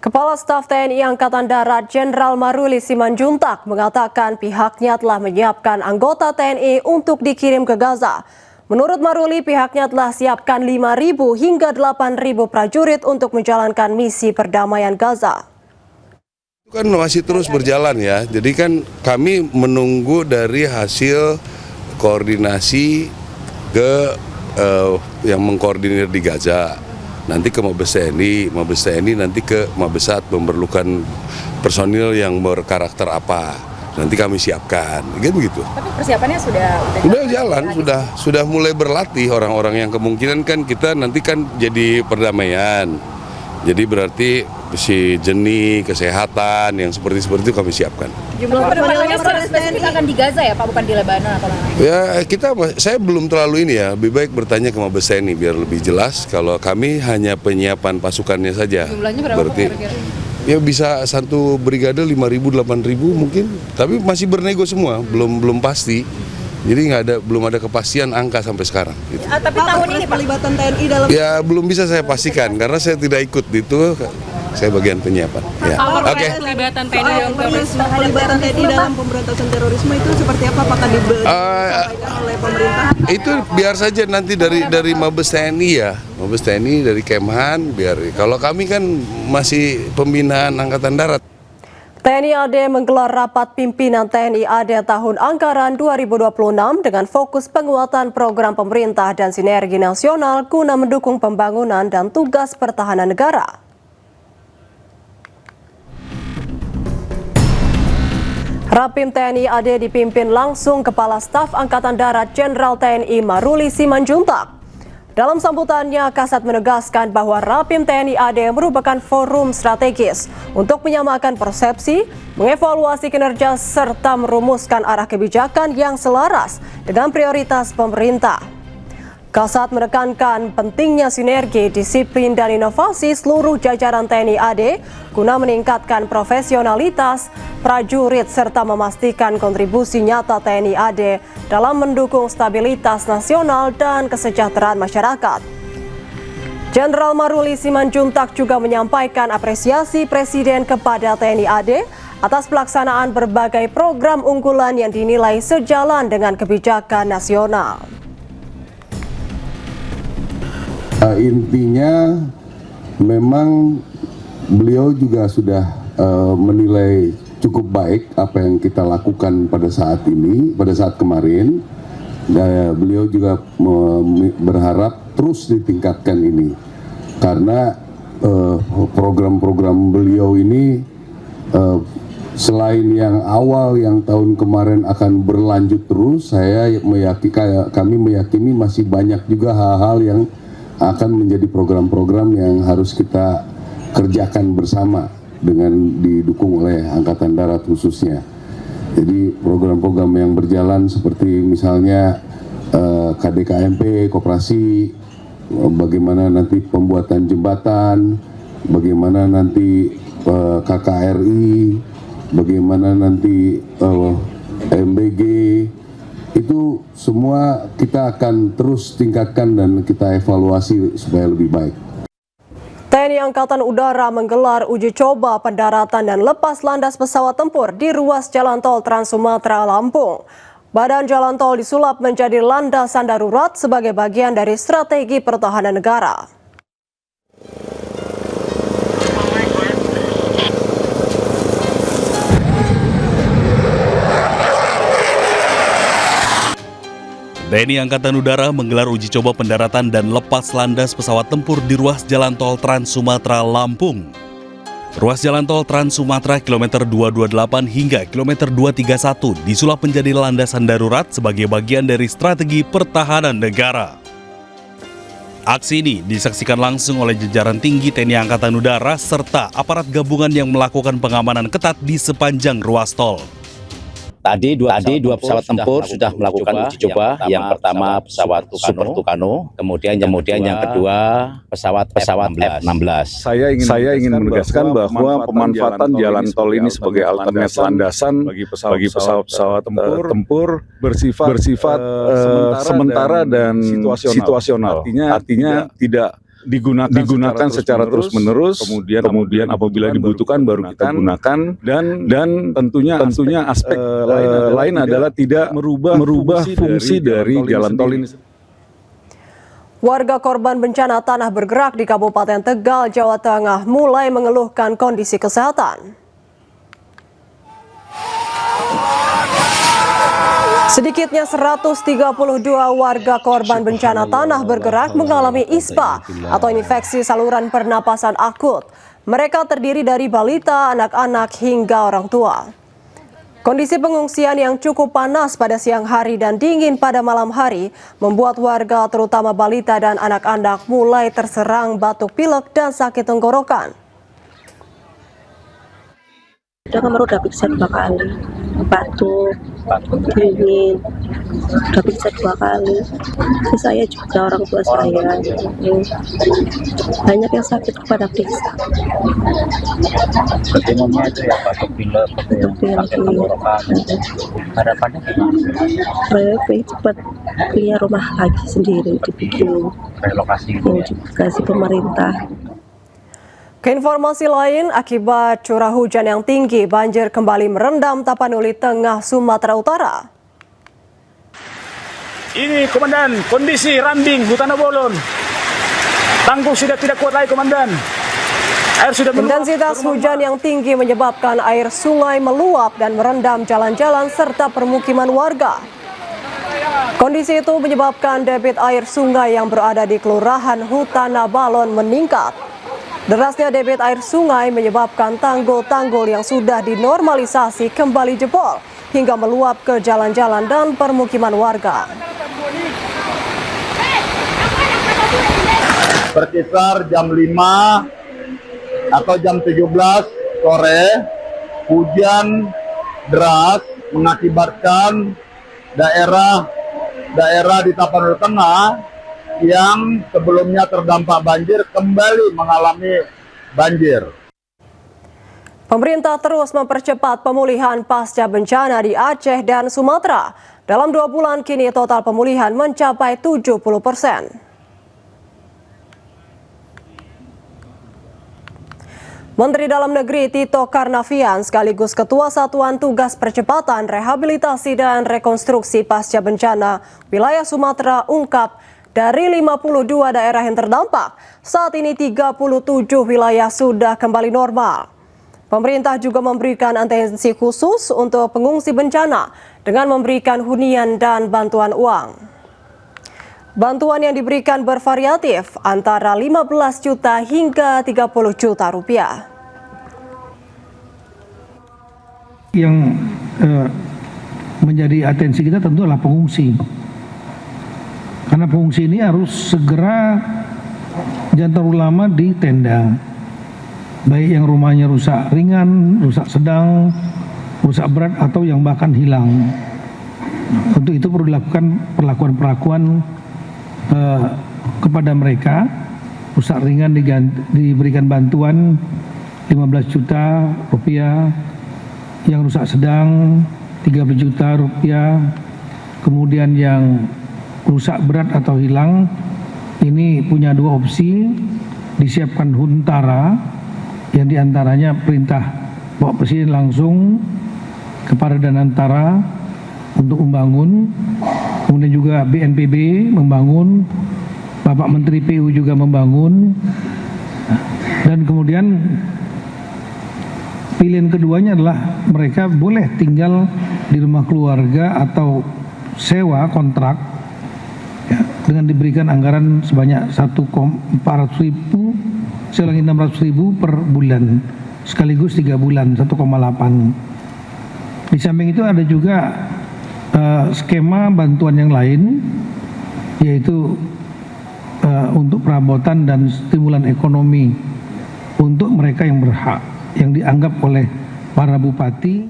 Kepala Staf TNI Angkatan Darat Jenderal Maruli Simanjuntak mengatakan pihaknya telah menyiapkan anggota TNI untuk dikirim ke Gaza. Menurut Maruli, pihaknya telah siapkan 5.000 hingga 8.000 prajurit untuk menjalankan misi perdamaian Gaza. Itu kan masih terus berjalan ya, jadi kan kami menunggu dari hasil koordinasi ke yang mengkoordinir di Gaza. Nanti ke Mabes TNI nanti ke Mabesat memerlukan personil yang berkarakter apa, nanti kami siapkan, gitu begitu. Tapi persiapannya sudah jalan, sudah mulai berlatih orang-orang yang kemungkinan kan kita nanti kan jadi perdamaian. Jadi berarti si jenis kesehatan yang seperti itu kami siapkan. Jumlah penerbangnya spesifik akan di Gaza ya Pak, bukan di Lebanon atau lain-lain? Ya saya belum terlalu ini ya, lebih baik bertanya ke Mabes TNI biar lebih jelas. Kalau kami hanya penyiapan pasukannya saja. Jumlahnya berapa berarti kira-kira? Ya bisa satu brigade 5.000 8.000 mungkin, tapi masih bernego semua, belum pasti. Jadi belum ada kepastian angka sampai sekarang. Gitu. Tapi tahun ini pelibatan TNI dalam ya belum bisa saya pastikan karena saya tidak ikut itu, saya bagian penyiapan. Ya. Oke. Pelibatan TNI dalam pemberantasan terorisme itu seperti apa? Apakah disampaikan oleh pemerintah? Itu biar saja nanti dari Mabes TNI ya, Mabes TNI dari Kemhan biar. Kalau kami kan masih pembinaan Angkatan Darat. TNI AD menggelar rapat pimpinan TNI AD tahun anggaran 2026 dengan fokus penguatan program pemerintah dan sinergi nasional guna mendukung pembangunan dan tugas pertahanan negara. Rapim TNI AD dipimpin langsung Kepala Staf Angkatan Darat Jenderal TNI Maruli Simanjuntak. Dalam sambutannya, Kasat menegaskan bahwa Rapim TNI AD merupakan forum strategis untuk menyamakan persepsi, mengevaluasi kinerja, serta merumuskan arah kebijakan yang selaras dengan prioritas pemerintah. Kasat menekankan pentingnya sinergi, disiplin, dan inovasi seluruh jajaran TNI AD guna meningkatkan profesionalitas prajurit serta memastikan kontribusi nyata TNI AD dalam mendukung stabilitas nasional dan kesejahteraan masyarakat. Jenderal Maruli Simanjuntak juga menyampaikan apresiasi Presiden kepada TNI AD atas pelaksanaan berbagai program unggulan yang dinilai sejalan dengan kebijakan nasional. Intinya memang beliau juga sudah menilai cukup baik apa yang kita lakukan pada saat kemarin. Beliau juga berharap terus ditingkatkan ini karena program-program beliau ini selain yang awal yang tahun kemarin akan berlanjut terus, kami meyakini masih banyak juga hal-hal yang akan menjadi program-program yang harus kita kerjakan bersama dengan didukung oleh Angkatan Darat khususnya. Jadi program-program yang berjalan seperti misalnya KDKMP, koperasi, bagaimana nanti pembuatan jembatan, bagaimana nanti KKRI, bagaimana nanti MBG, itu semua kita akan terus tingkatkan dan kita evaluasi supaya lebih baik. TNI Angkatan Udara menggelar uji coba pendaratan dan lepas landas pesawat tempur di ruas Jalan Tol Trans Sumatera Lampung. Badan jalan tol disulap menjadi landasan darurat sebagai bagian dari strategi pertahanan negara. TNI Angkatan Udara menggelar uji coba pendaratan dan lepas landas pesawat tempur di ruas Jalan Tol Trans Sumatera Lampung. Ruas Jalan Tol Trans Sumatera kilometer 228 hingga kilometer 231 disulap menjadi landasan darurat sebagai bagian dari strategi pertahanan negara. Aksi ini disaksikan langsung oleh jajaran tinggi TNI Angkatan Udara serta aparat gabungan yang melakukan pengamanan ketat di sepanjang ruas tol. Tadi dua pesawat tempur sudah melakukan uji coba. Yang pertama pesawat Super Tucano, kemudian yang kedua pesawat F-16. Saya ingin menegaskan bahwa pemanfaatan jalan tol ini sebagai alternatif landasan bagi pesawat tempur bersifat sementara dan situasional. Artinya tidak digunakan secara terus-menerus, kemudian apabila dibutuhkan baru kita gunakan, dan tentunya aspek lain adalah tidak merubah fungsi dari jalan tol ini. Warga korban bencana tanah bergerak di Kabupaten Tegal, Jawa Tengah mulai mengeluhkan kondisi kesehatan. Sedikitnya 132 warga korban bencana tanah bergerak mengalami ISPA atau infeksi saluran pernapasan akut. Mereka terdiri dari balita, anak-anak hingga orang tua. Kondisi pengungsian yang cukup panas pada siang hari dan dingin pada malam hari membuat warga terutama balita dan anak-anak mulai terserang batuk pilek dan sakit tenggorokan. Kemarin udah periksa 2 kali, batuk, dingin, udah periksa 2 kali. Saya juga orang tua saya, banyak yang sakit kepada periksa. Pertemuannya itu ya batuk pilek, sakit tenggorokan. Harapannya gimana? Saya pengen cepat punya rumah lagi sendiri, dibikin Relokasi yang dikasih pemerintah. Keinformasi lain, akibat curah hujan yang tinggi, banjir kembali merendam Tapanuli Tengah, Sumatera Utara. Ini Komandan, kondisi Rambing, Hutan Bolon. Tanggul sudah tidak kuat lagi, Komandan. Air sudah meluap. Intensitas hujan yang tinggi menyebabkan air sungai meluap dan merendam jalan-jalan serta permukiman warga. Kondisi itu menyebabkan debit air sungai yang berada di Kelurahan Hutan Balon meningkat. Derasnya debit air sungai menyebabkan tanggul-tanggul yang sudah dinormalisasi kembali jebol hingga meluap ke jalan-jalan dan permukiman warga. Berkisar jam 5 atau jam 17 sore, hujan deras mengakibatkan daerah di Tapanuli Tengah yang sebelumnya terdampak banjir kembali mengalami banjir. Pemerintah terus mempercepat pemulihan pasca bencana di Aceh dan Sumatera. Dalam 2 bulan kini total pemulihan mencapai 70%. Menteri Dalam Negeri Tito Karnavian sekaligus Ketua Satuan Tugas Percepatan Rehabilitasi dan Rekonstruksi Pasca Bencana Wilayah Sumatera ungkap, dari 52 daerah yang terdampak, saat ini 37 wilayah sudah kembali normal. Pemerintah juga memberikan atensi khusus untuk pengungsi bencana dengan memberikan hunian dan bantuan uang. Bantuan yang diberikan bervariatif antara 15 juta hingga 30 juta rupiah. Yang menjadi atensi kita tentu adalah pengungsi. Karena pengungsi ini harus segera jangan terlalu lama di tenda. Baik yang rumahnya rusak ringan, rusak sedang, rusak berat atau yang bahkan hilang. Untuk itu perlu dilakukan perlakuan kepada mereka. Rusak ringan diberikan bantuan 15 juta rupiah, yang rusak sedang 30 juta rupiah, kemudian yang rusak berat atau hilang ini punya 2 opsi, disiapkan huntara yang diantaranya perintah Bapak Presiden langsung kepada Danantara untuk membangun, kemudian juga BNPB membangun, Bapak Menteri PU juga membangun, dan kemudian pilihan keduanya adalah mereka boleh tinggal di rumah keluarga atau sewa kontrak ya, dengan diberikan anggaran sebanyak 600.000 per bulan sekaligus 3 bulan 1,8. Di samping itu ada juga skema bantuan yang lain, yaitu untuk perabotan dan stimulan ekonomi untuk mereka yang berhak, yang dianggap oleh para bupati